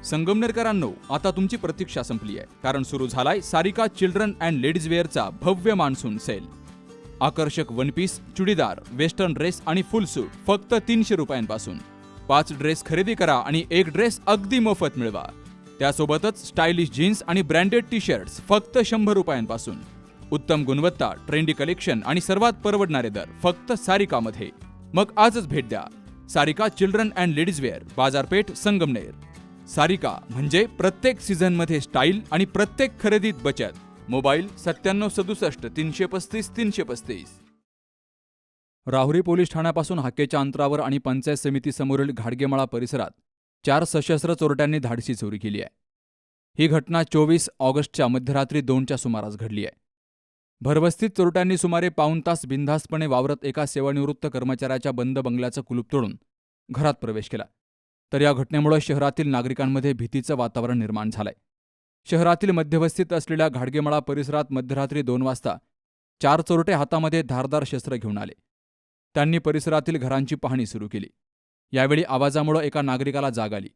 संगमनेरकरांनो, आता तुमची प्रतीक्षा संपली आहे, कारण सुरू झालाय सारिका चिल्ड्रन अँड लेडीज वेअरचा भव्य मान्सून सेल. आकर्षक one piece, churidar, western dress आणि फुल सूट फक्त 300 रुपयांपासून. 5 ड्रेस खरेदी करा आणि 1 ड्रेस अगदी मोफत मिळवा. त्यासोबतच स्टायलिश जीन्स आणि ब्रँडेड टी शर्ट्स फक्त 100 रुपयांपासून. उत्तम गुणवत्ता, ट्रेंडी कलेक्शन आणि सर्वात परवडणारे दर फक्त सारिकामध्ये. मग आजच भेट द्या. Sarika children and ladies wear, बाजारपेठ, संगमनेर. सारिका म्हणजे प्रत्येक सीझनमध्ये स्टाईल आणि प्रत्येक खरेदीत बचत. मोबाईल 9767 335 335. राहुरी पोलीस ठाण्यापासून हाकेच्या अंतरावर आणि पंचायत समिती समोरील घाडगेमळा परिसरात 4 सशस्त्र चोरट्यांनी धाडसी चोरी केली आहे. ही घटना 24 ऑगस्टच्या मध्यरात्री 2च्या सुमारास घडली आहे. भरवस्तीत चोरट्यांनी सुमारे पाऊण तास बिनधास्तपणे वावरत एका सेवानिवृत्त कर्मचाऱ्याच्या बंद बंगल्याचं कुलूप तोडून घरात प्रवेश केला. तर या घटनेमुळे शहरातील नागरिकांमध्ये भीतीचं वातावरण निर्माण झालंय. शहरातील मध्यवस्तीत असलेल्या घाडगेमळा परिसरात मध्यरात्री 2 वाजता 4 चोरटे हातामध्ये धारदार शस्त्र घेऊन आले. त्यांनी परिसरातील घरांची पाहणी सुरू केली. यावेळी आवाजामुळे एका नागरिकाला जाग आली.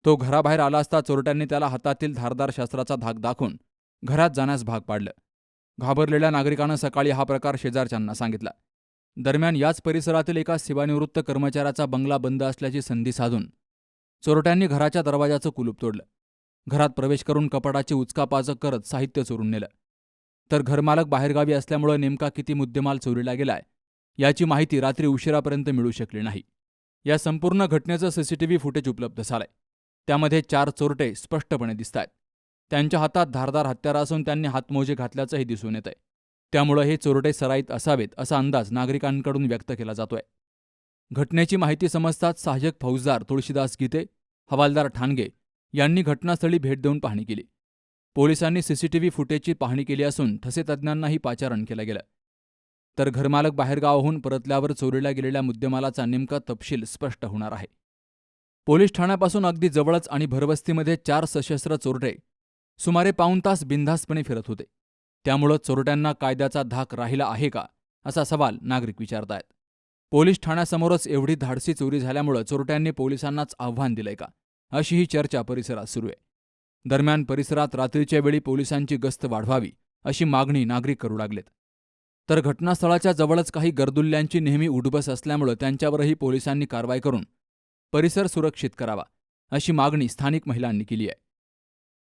तो घराबाहेर आला असता चोरट्यांनी त्याला हातातील धारदार शस्त्राचा धाक दाखवून घरात जाण्यास भाग पाडलं. घाबरलेल्या नागरिकानं सकाळी हा प्रकार शेजारच्यांना सांगितला. दरम्यान याच परिसरातील एका सेवानिवृत्त कर्मचाऱ्याचा बंगला बंद असल्याची संधी साधून चोरट्यांनी घराच्या दरवाजाचं कुलूप तोडलं. घरात प्रवेश करून कपाटाची उचकापाचक करत साहित्य चोरून नेलं. तर घरमालक बाहेरगावी असल्यामुळे नेमका किती मुद्देमाल चोरीला गेलाय याची माहिती रात्री उशिरापर्यंत मिळू शकली नाही. या संपूर्ण घटनेचं सीसीटीव्ही फुटेज उपलब्ध झालंय. त्यामध्ये 4 चोरटे स्पष्टपणे दिसतायत. त्यांच्या हातात धारदार हत्यारं असून त्यांनी हातमोजे घातल्याचंही दिसून येतंय. त्यामुळे हे चोरटे सराईत असावेत असा अंदाज नागरिकांकडून व्यक्त केला जातोय. घटनेची माहिती समजताच सहाय्यक फौजदार तुळशीदास गीते, हवालदार ठाणगे यांनी घटनास्थळी भेट देऊन पाहणी केली. पोलिसांनी सीसीटीव्ही फुटेजची पाहणी केली असून ठसे तज्ज्ञांनाही पाचारण केलं गेलं. तर घरमालक बाहेरगावाहून परतल्यावर चोरीला गेलेल्या मुद्देमालाचा नेमका तपशील स्पष्ट होणार आहे. पोलीस ठाण्यापासून अगदी जवळच आणि भरवस्तीमध्ये 4 सशस्त्र चोरटे सुमारे पाऊण तास बिनधास्तपणे फिरत होते. त्यामुळं चोरट्यांना कायद्याचा धाक राहिला आहे का असा सवाल नागरिक विचारतायत. पोलीस ठाण्यासमोरच एवढी धाडसी चोरी झाल्यामुळं चोरट्यांनी पोलिसांनाच आव्हान दिलंय का अशी ही चर्चा परिसरात सुरू आहे. दरम्यान परिसरात रात्रीच्या वेळी पोलिसांची गस्त वाढवावी अशी मागणी नागरिक करू लागलेत. तर घटनास्थळाच्या जवळच काही गर्दुल्ल्यांची नेहमी उठबस असल्यामुळं त्यांच्यावरही पोलिसांनी कारवाई करून परिसर सुरक्षित करावा अशी मागणी स्थानिक महिलांनी केली आहे.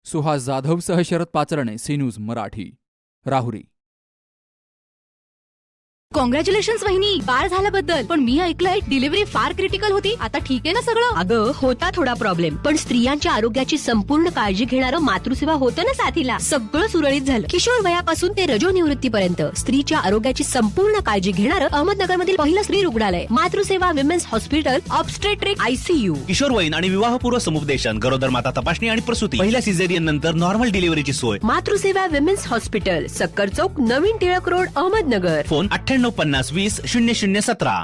सुहास जाधवसह Sharad Pacharne, C news Marathi, Rahuri. Congratulations वहिनी, बाळ झाल्याबद्दल. पण मी ऐकलंय डिलिव्हरी फार क्रिटिकल होती. आता ठीक आहे ना सगळं? अगं होता थोडा प्रॉब्लेम, पण स्त्रियांच्या आरोग्याची संपूर्ण काळजी घेणारं मातृसेवा होतं ना साथीला. सगळं सुरळीत झालं. किशोर वयापासून ते रजोनिवृत्तीपर्यंत स्त्रीच्या आरोग्याची संपूर्ण काळजी घेणारं अहमदनगरमधील पहिलं स्त्री रुग्णालय Matruseva women's hospital, obstetric ICU. किशोरवयीन आणि विवाहपूर्व समुपदेशन, गरोदर माता तपासणी आणि प्रसूती, पहिल्या सिझेरियन नंतर नॉर्मल डिलिव्हरीची सोय. मातृसेवा विमेन्स हॉस्पिटल, सक्कर चौक, नवीन टिळक रोड, अहमदनगर. फोन 9850 20 0017.